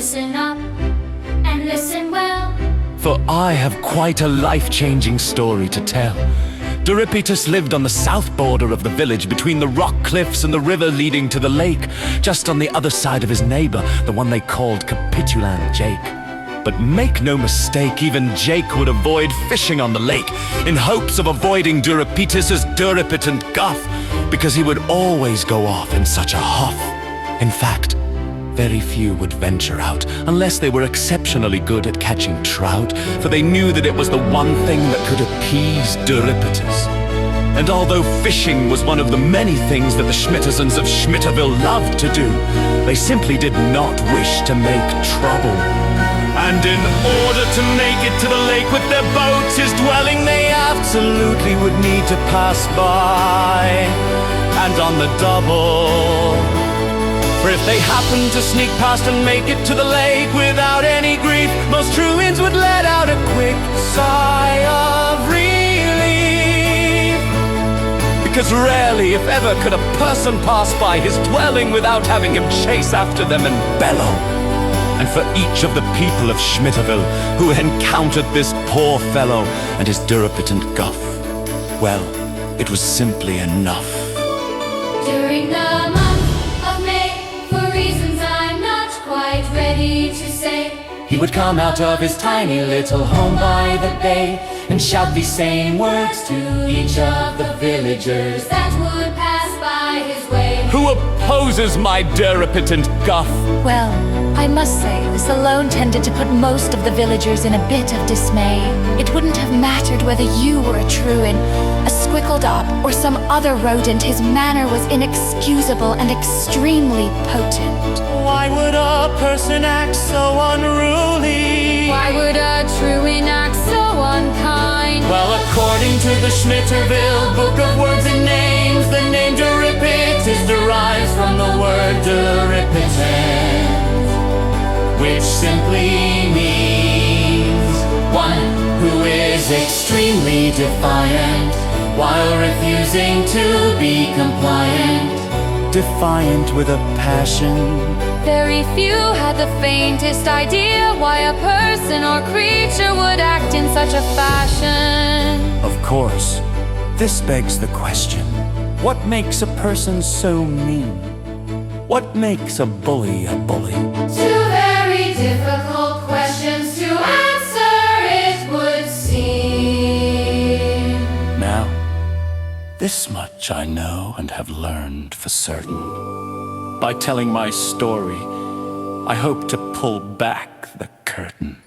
listen up and listen well. For I have quite a life-changing story to tell. Duripitus lived on the south border of the village, between the rock cliffs and the river leading to the lake, just on the other side of his neighbor, the one they called Capitulant Jake. But make no mistake, even Jake would avoid fishing on the lake in hopes of avoiding Duripitus's Duripitant Guff, because he would always go off in such a huff. In fact, very few would venture out unless they were exceptionally good at catching trout, for they knew that it was the one thing that could appease Duripitus. And although fishing was one of the many things that the Shmitizens of Shmitterville loved to do, they simply did not wish to make trouble. And in order to make it to the lake with their boats, his dwelling, they absolutely would need to pass by, and on the double. For if they happened to sneak past and make it to the lake without any grief, most truants would let out a quick sigh of relief. Because rarely, if ever, could a person pass by his dwelling without having him chase after them and bellow. And for each of the people of Shmitterville who had encountered this poor fellow and his Duripitant Guff, well, it was simply enough. During the month of May, for reasons I'm not quite ready to say, he would come out of his tiny little home by the bay and shout these same words to each of the villagers that would pass by his way. Who opposes my Duripitant Guff? Well, I must say, this alone tended to put most of the villagers in a bit of dismay. It wouldn't have mattered whether you were a truant, a squickledop, or some other rodent. His manner was inexcusable and extremely potent. Why would a person act so unruly? Why would a truant act so unkind? Well, according to the Shmitterville Book of Words and Names, the name Duripitus derives from the word duripitant, which simply means one who is extremely defiant while refusing to be compliant. Defiant with a passion. Very few had the faintest idea why a person or creature would act in such a fashion. Of course, this begs the question, what makes a person so mean? What makes a bully a bully? Two very difficult questions to answer, it would seem. Now, this much I know and have learned for certain. By telling my story, I hope to pull back the curtain.